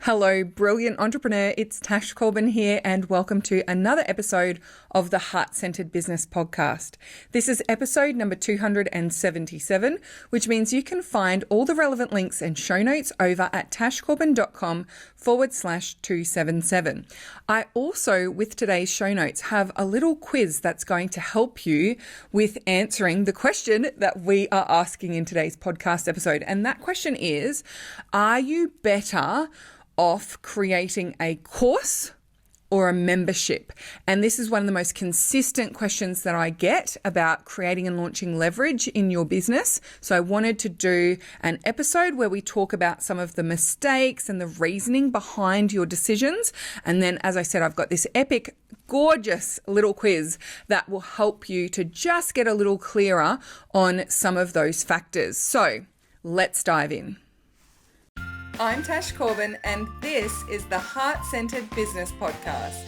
Hello, brilliant entrepreneur. It's Tash Corbin here, and welcome to another episode of the Heart-Centered Business Podcast. This is episode number 277, which means you can find all the relevant links and show notes over at tashcorbin.com/277. I also, with today's show notes, have a little quiz that's going to help you with answering the question that we are asking in today's podcast episode. And that question is, are you better off creating a course or a membership? And this is one of the most consistent questions that I get about creating and launching leverage in your business. So I wanted to do an episode where we talk about some of the mistakes and the reasoning behind your decisions. And then, as I said, I've got this epic, gorgeous little quiz that will help you to just get a little clearer on some of those factors. So let's dive in. I'm Tash Corbin, and this is the Heart-Centered Business Podcast.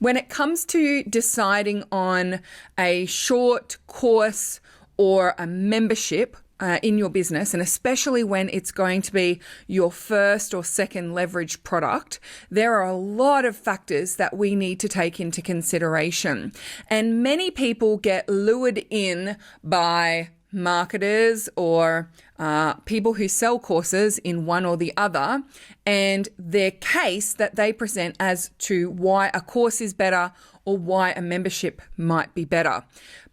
When it comes to deciding on a short course or a membership in your business, and especially when it's going to be your first or second leverage product, there are a lot of factors that we need to take into consideration. And many people get lured in by marketers or people who sell courses in one or the other, and their case that they present as to why a course is better or why a membership might be better.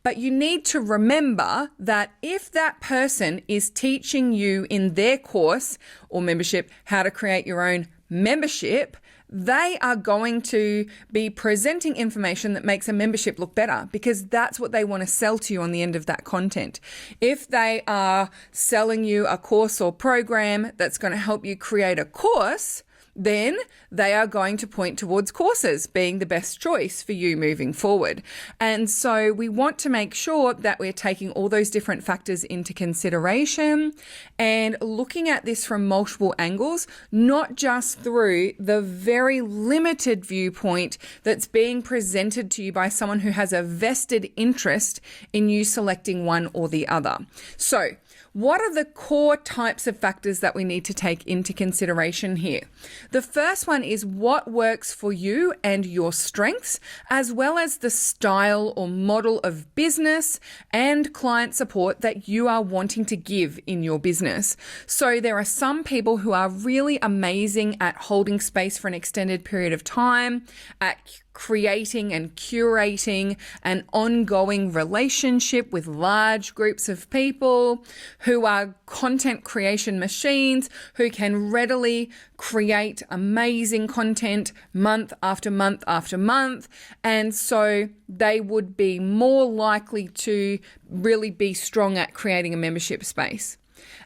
But you need to remember that if that person is teaching you in their course or membership how to create your own membership, they are going to be presenting information that makes a membership look better, because that's what they want to sell to you on the end of that content. If they are selling you a course or program that's going to help you create a course, then they are going to point towards courses being the best choice for you moving forward. And so we want to make sure that we're taking all those different factors into consideration and looking at this from multiple angles, not just through the very limited viewpoint that's being presented to you by someone who has a vested interest in you selecting one or the other. So what are the core types of factors that we need to take into consideration here? The first one is what works for you and your strengths, as well as the style or model of business and client support that you are wanting to give in your business. So there are some people who are really amazing at holding space for an extended period of time, at creating and curating an ongoing relationship with large groups of people, who are content creation machines, who can readily create amazing content month after month after month. And so they would be more likely to really be strong at creating a membership space.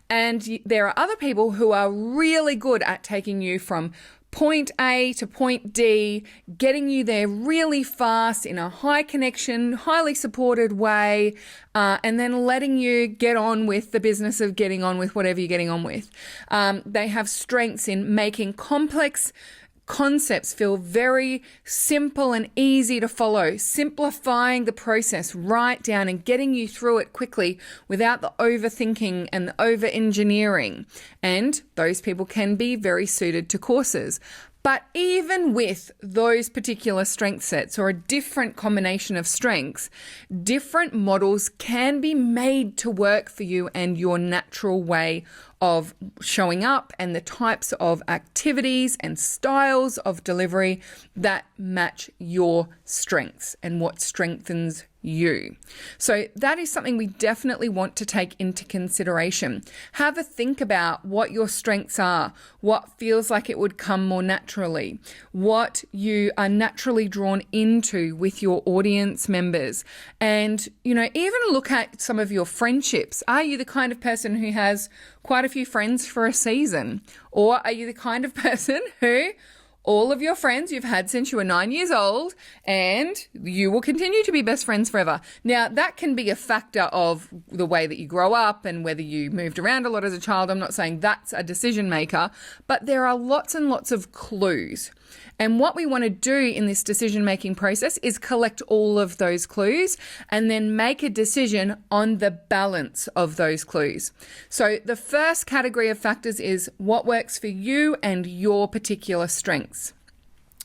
And there are other people who are really good at taking you from point A to point D, getting you there really fast in a high connection, highly supported way, and then letting you get on with the business of getting on with whatever you're getting on with. They have strengths in making complex concepts feel very simple and easy to follow, simplifying the process right down and getting you through it quickly without the overthinking and the over-engineering. And those people can be very suited to courses. But even with those particular strength sets or a different combination of strengths, different models can be made to work for you and your natural way of showing up and the types of activities and styles of delivery that match your strengths and what strengthens you. So that is something we definitely want to take into consideration. Have a think about what your strengths are, what feels like it would come more naturally, what you are naturally drawn into with your audience members. And, even look at some of your friendships. Are you the kind of person who has quite a few friends for a season? Or are you the kind of person who all of your friends you've had since you were 9 years old and you will continue to be best friends forever? Now, that can be a factor of the way that you grow up and whether you moved around a lot as a child. I'm not saying that's a decision maker, but there are lots and lots of clues. And what we want to do in this decision-making process is collect all of those clues and then make a decision on the balance of those clues. So the first category of factors is what works for you and your particular strengths.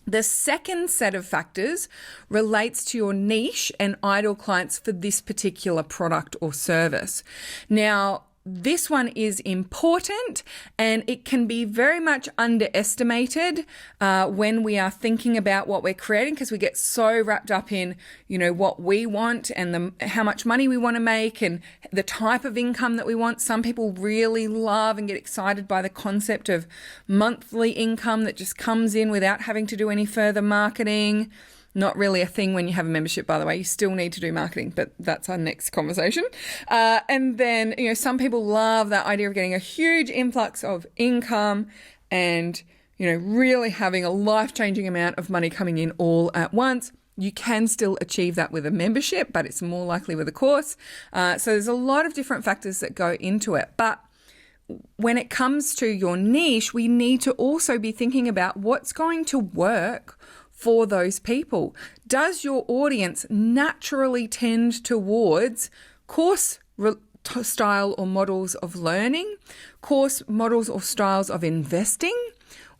The second set of factors relates to your niche and ideal clients for this particular product or service. Now, this one is important and it can be very much underestimated when we are thinking about what we're creating, because we get so wrapped up in, what we want and how much money we want to make and the type of income that we want. Some people really love and get excited by the concept of monthly income that just comes in without having to do any further marketing. Not really a thing when you have a membership, by the way. You still need to do marketing, but that's our next conversation. And then, some people love that idea of getting a huge influx of income and, really having a life-changing amount of money coming in all at once. You can still achieve that with a membership, but it's more likely with a course. So there's a lot of different factors that go into it. But when it comes to your niche, we need to also be thinking about what's going to work for those people. Does your audience naturally tend towards course style or models of learning, course models or styles of investing,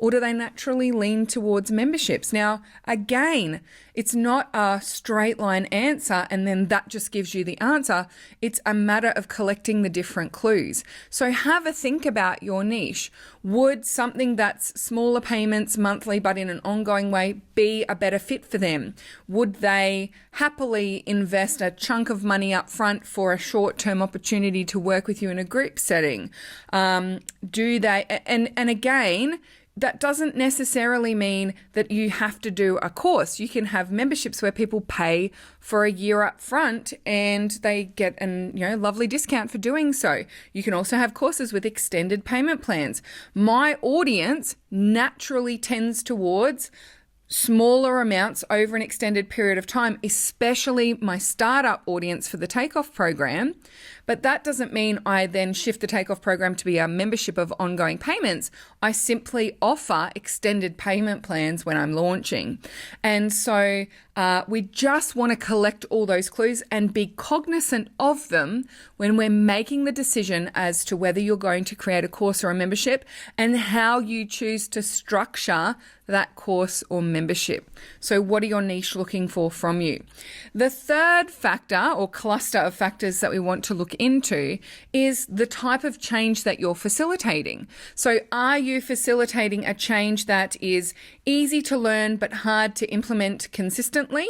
or do they naturally lean towards memberships? Now, again, it's not a straight line answer and then that just gives you the answer. It's a matter of collecting the different clues. So have a think about your niche. Would something that's smaller payments monthly but in an ongoing way be a better fit for them? Would they happily invest a chunk of money up front for a short-term opportunity to work with you in a group setting? Do they, and again, that doesn't necessarily mean that you have to do a course. You can have memberships where people pay for a year up front and they get a lovely discount for doing so. You can also have courses with extended payment plans. My audience naturally tends towards smaller amounts over an extended period of time, especially my startup audience for the Takeoff program. But that doesn't mean I then shift the Takeoff program to be a membership of ongoing payments. I simply offer extended payment plans when I'm launching. And so we just want to collect all those clues and be cognizant of them when we're making the decision as to whether you're going to create a course or a membership and how you choose to structure that course or membership. So what are your niche looking for from you? The third factor or cluster of factors that we want to look into is the type of change that you're facilitating. So are you facilitating a change that is easy to learn but hard to implement consistently?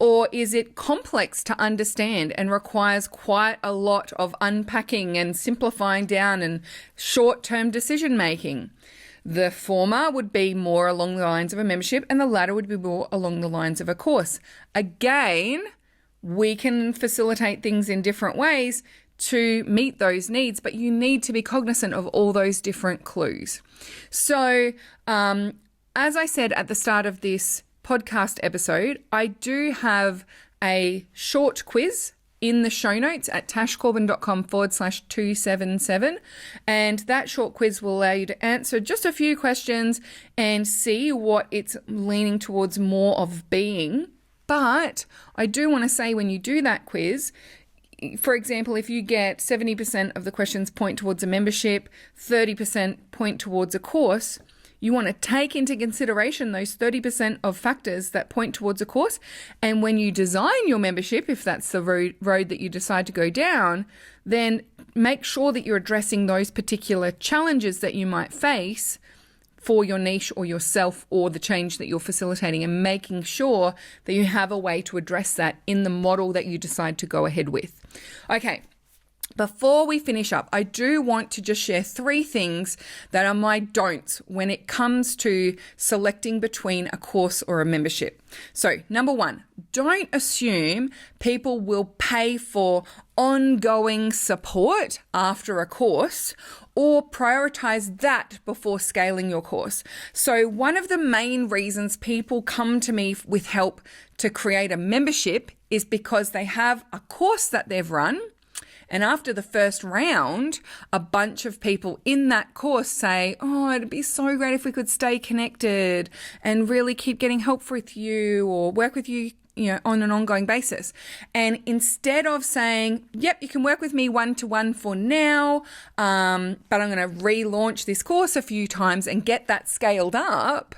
Or is it complex to understand and requires quite a lot of unpacking and simplifying down and short-term decision making? The former would be more along the lines of a membership and the latter would be more along the lines of a course. Again, we can facilitate things in different ways to meet those needs, but you need to be cognizant of all those different clues. So, as I said at the start of this podcast episode, I do have a short quiz in the show notes at tashcorbin.com/277. And that short quiz will allow you to answer just a few questions and see what it's leaning towards more of being. But I do want to say when you do that quiz, for example, if you get 70% of the questions point towards a membership, 30% point towards a course, you want to take into consideration those 30% of factors that point towards a course. And when you design your membership, if that's the road that you decide to go down, then make sure that you're addressing those particular challenges that you might face for your niche or yourself or the change that you're facilitating, and making sure that you have a way to address that in the model that you decide to go ahead with. Okay. Before we finish up, I do want to just share 3 things that are my don'ts when it comes to selecting between a course or a membership. So, number 1, don't assume people will pay for ongoing support after a course, or prioritize that before scaling your course. So one of the main reasons people come to me with help to create a membership is because they have a course that they've run And after the first round, a bunch of people in that course say, oh, it'd be so great if we could stay connected and really keep getting help with you or work with you, on an ongoing basis. And instead of saying, yep, you can work with me one-to-one for now, but I'm going to relaunch this course a few times and get that scaled up,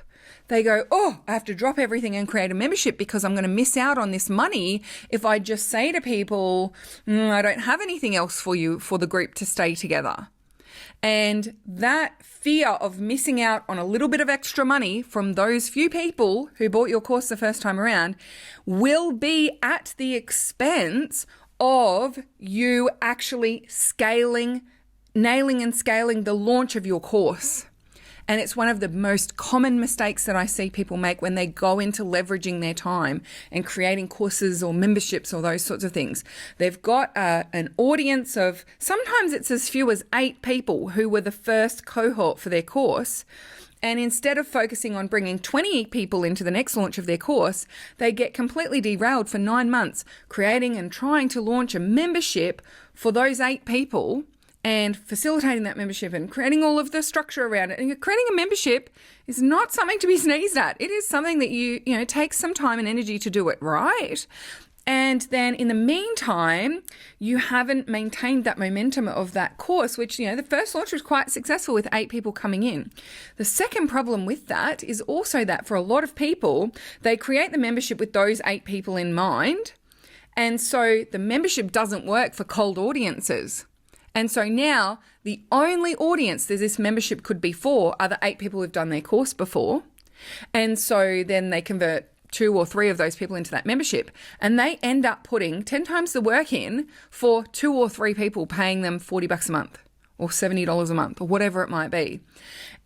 they go, oh, I have to drop everything and create a membership because I'm going to miss out on this money if I just say to people, I don't have anything else for you for the group to stay together. And that fear of missing out on a little bit of extra money from those few people who bought your course the first time around will be at the expense of you actually nailing and scaling the launch of your course. And it's one of the most common mistakes that I see people make when they go into leveraging their time and creating courses or memberships or those sorts of things. They've got an audience of, sometimes it's as few as 8 people who were the first cohort for their course. And instead of focusing on bringing 20 people into the next launch of their course, they get completely derailed for 9 months creating and trying to launch a membership for those 8 people and facilitating that membership and creating all of the structure around it. And creating a membership is not something to be sneezed at. It is something that you takes some time and energy to do it right. And then in the meantime, you haven't maintained that momentum of that course, which, the first launch was quite successful with 8 people coming in. The second problem with that is also that for a lot of people, they create the membership with those 8 people in mind. And so the membership doesn't work for cold audiences. And so now the only audience that this membership could be for are the 8 people who've done their course before. And so then they convert 2 or 3 of those people into that membership, and they end up putting 10 times the work in for 2 or 3 people, paying them $40 a month or $70 a month or whatever it might be.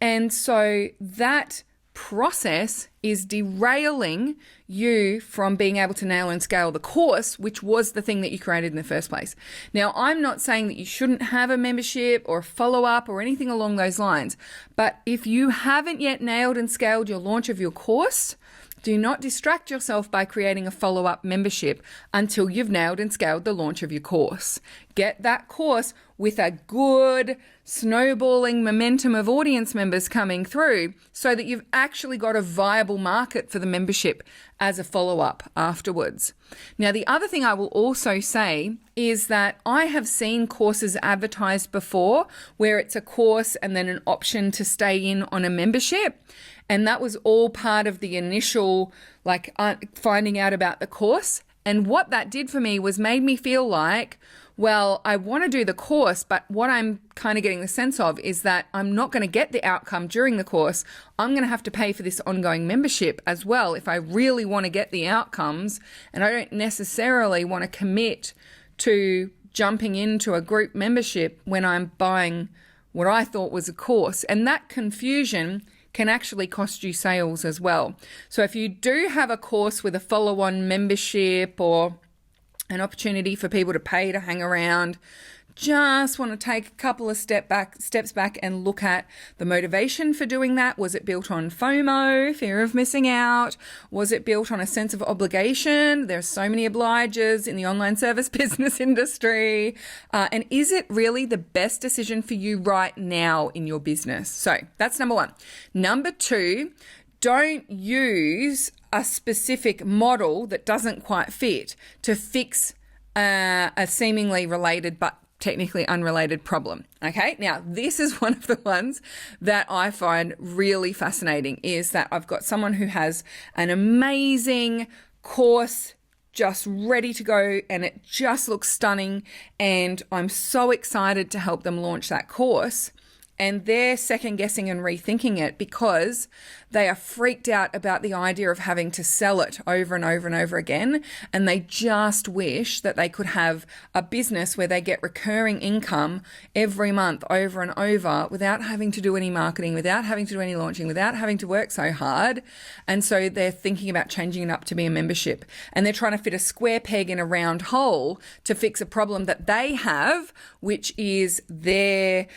And so that process is derailing you from being able to nail and scale the course, which was the thing that you created in the first place. Now, I'm not saying that you shouldn't have a membership or a follow-up or anything along those lines, but if you haven't yet nailed and scaled your launch of your course, do not distract yourself by creating a follow-up membership until you've nailed and scaled the launch of your course. Get that course with a good snowballing momentum of audience members coming through so that you've actually got a viable market for the membership as a follow-up afterwards. Now, the other thing I will also say is that I have seen courses advertised before where it's a course and then an option to stay in on a membership. And that was all part of the initial, finding out about the course. And what that did for me was made me feel like, well, I want to do the course, but what I'm kind of getting the sense of is that I'm not going to get the outcome during the course. I'm going to have to pay for this ongoing membership as well if I really want to get the outcomes. And I don't necessarily want to commit to jumping into a group membership when I'm buying what I thought was a course. And that confusion can actually cost you sales as well. So if you do have a course with a follow-on membership or an opportunity for people to pay to hang around, just want to take a couple of steps back and look at the motivation for doing that. Was it built on FOMO, fear of missing out? Was it built on a sense of obligation? There's so many obligers in the online service business industry. And is it really the best decision for you right now in your business? So that's number 1. Number 2, don't use a specific model that doesn't quite fit to fix a seemingly related but technically unrelated problem. Okay, now this is one of the ones that I find really fascinating, is that I've got someone who has an amazing course just ready to go and it just looks stunning, and I'm so excited to help them launch that course. And they're second guessing and rethinking it because they are freaked out about the idea of having to sell it over and over and over again. And they just wish that they could have a business where they get recurring income every month over and over without having to do any marketing, without having to do any launching, without having to work so hard. And so they're thinking about changing it up to be a membership. And they're trying to fit a square peg in a round hole to fix a problem that they have, which is their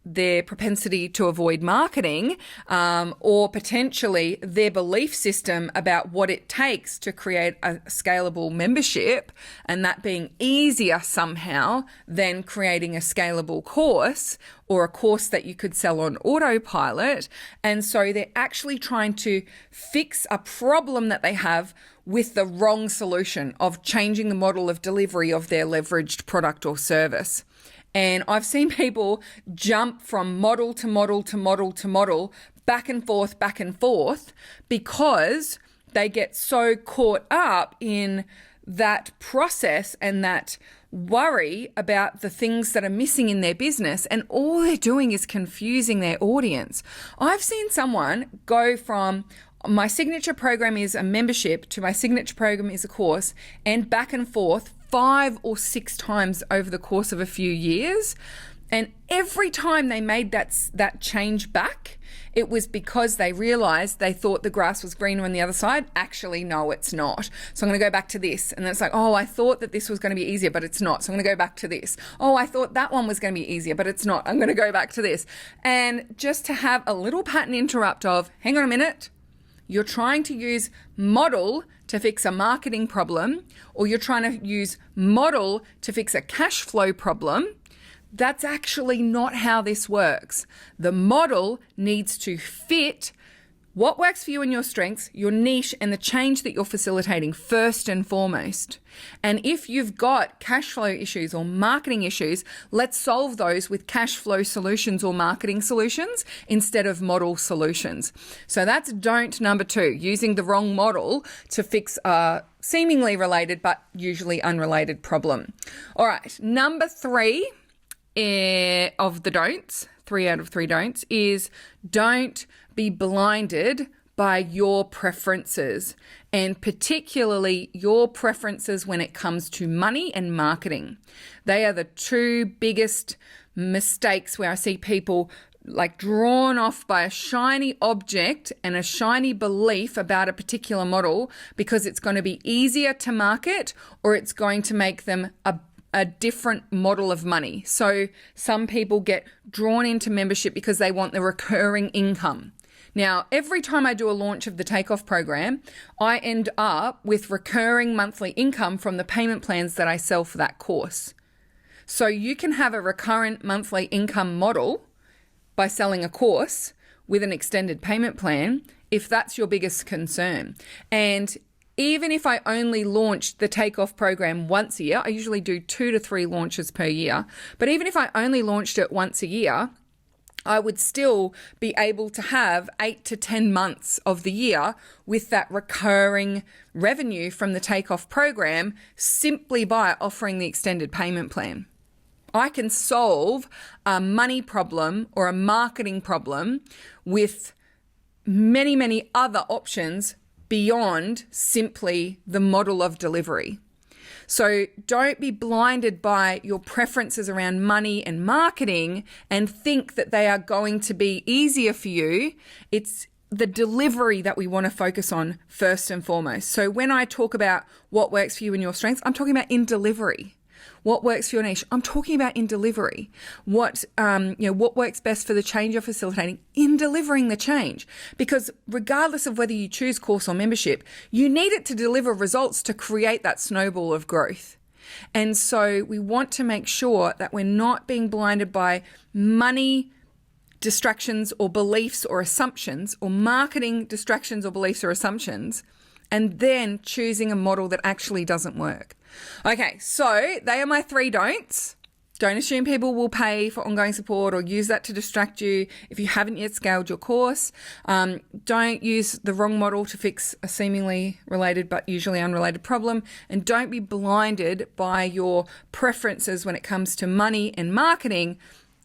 their propensity to avoid marketing, or potentially their belief system about what it takes to create a scalable membership, and that being easier somehow than creating a scalable course or a course that you could sell on autopilot. And so they're actually trying to fix a problem that they have with the wrong solution of changing the model of delivery of their leveraged product or service. And I've seen people jump from model to model to model to model, back and forth, because they get so caught up in that process and that worry about the things that are missing in their business. And all they're doing is confusing their audience. I've seen someone go from my signature program is a membership to my signature program is a course, and back and forth 5 or 6 times over the course of a few years. And every time they made that change back, it was because they realized they thought the grass was greener on the other side. Actually, no, it's not. So I'm going to go back to this. And then it's like, oh, I thought that this was going to be easier, but it's not. So I'm going to go back to this. Oh, I thought that one was going to be easier, but it's not. I'm going to go back to this. And just to have a little pattern interrupt of, hang on a minute, you're trying to use model to fix a marketing problem, or you're trying to use model to fix a cash flow problem. That's actually not how this works. The model needs to fit what works for you and your strengths, your niche, and the change that you're facilitating first and foremost. And if you've got cash flow issues or marketing issues, let's solve those with cash flow solutions or marketing solutions instead of model solutions. So that's don't number 2, using the wrong model to fix a seemingly related but usually unrelated problem. All right, number 3 of the don'ts, 3 out of 3 don'ts, is don't be blinded by your preferences, and particularly your preferences when it comes to money and marketing. They are the 2 biggest mistakes where I see people like drawn off by a shiny object and a shiny belief about a particular model because it's going to be easier to market, or it's going to make them a different model of money. So some people get drawn into membership because they want the recurring income. Now, every time I do a launch of the Takeoff program, I end up with recurring monthly income from the payment plans that I sell for that course. So you can have a recurrent monthly income model by selling a course with an extended payment plan if that's your biggest concern. And even if I only launched the Takeoff program once a year, I usually do 2 to 3 launches per year, but even if I only launched it once a year, I would still be able to have 8 to 10 months of the year with that recurring revenue from the Takeoff program simply by offering the extended payment plan. I can solve a money problem or a marketing problem with many, many other options beyond simply the model of delivery. So don't be blinded by your preferences around money and marketing and think that they are going to be easier for you. It's the delivery that we want to focus on first and foremost. So when I talk about what works for you and your strengths, I'm talking about in delivery. What works for your niche? I'm talking about in delivery. What works best for the change you're facilitating in delivering the change. Because regardless of whether you choose course or membership, you need it to deliver results to create that snowball of growth. And so we want to make sure that we're not being blinded by money distractions or beliefs or assumptions, or marketing distractions or beliefs or assumptions, and then choosing a model that actually doesn't work. Okay, so they are my 3 don'ts. Don't assume people will pay for ongoing support or use that to distract you if you haven't yet scaled your course. Don't use the wrong model to fix a seemingly related but usually unrelated problem. And don't be blinded by your preferences when it comes to money and marketing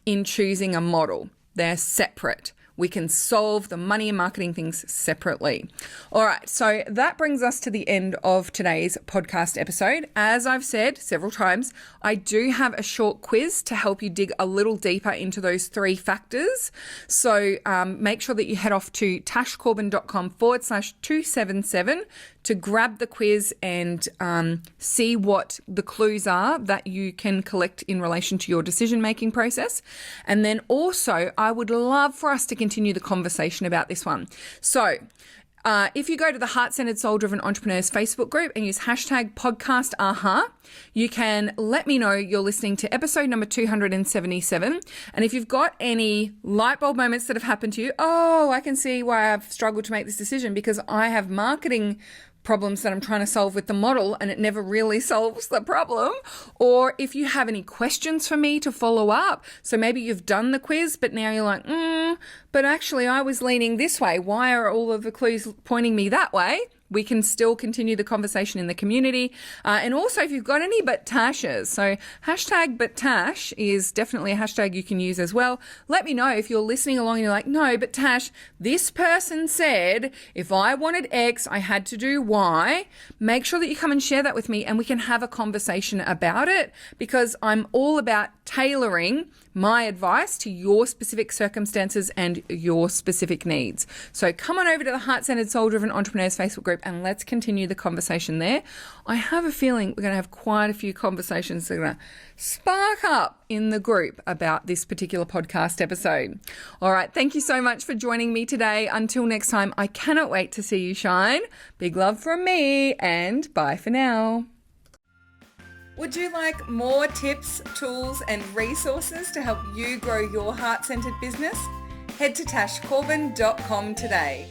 in choosing a model. They're separate. we can solve the money and marketing things separately. All right, so that brings us to the end of today's podcast episode. As I've said several times, I do have a short quiz to help you dig a little deeper into those 3 factors. So make sure that you head off to tashcorbin.com/277 to grab the quiz and see what the clues are that you can collect in relation to your decision-making process. And then also, I would love for us to continue the conversation about this one. So if you go to the Heart-Centered Soul-Driven Entrepreneurs Facebook group and use #podcast_aha, you can let me know you're listening to episode number 277. And if you've got any light bulb moments that have happened to you, I can see why I've struggled to make this decision because I have marketing problems that I'm trying to solve with the model and it never really solves the problem. Or if you have any questions for me to follow up, so maybe you've done the quiz but now you're like, but actually I was leaning this way, why are all of the clues pointing me that way? We can still continue the conversation in the community. And also if you've got any but Tashes, so #ButTash is definitely a hashtag you can use as well. Let me know if you're listening along and you're like, no, but Tash, this person said if I wanted X, I had to do Y. Make sure that you come and share that with me and we can have a conversation about it because I'm all about tailoring my advice to your specific circumstances and your specific needs. So come on over to the Heart-Centered Soul-Driven Entrepreneurs Facebook group and let's continue the conversation there. I have a feeling we're going to have quite a few conversations that are going to spark up in the group about this particular podcast episode. All right, thank you so much for joining me today. Until next time, I cannot wait to see you shine. Big love from me and bye for now. Would you like more tips, tools, and resources to help you grow your heart-centered business? Head to tashcorbin.com today.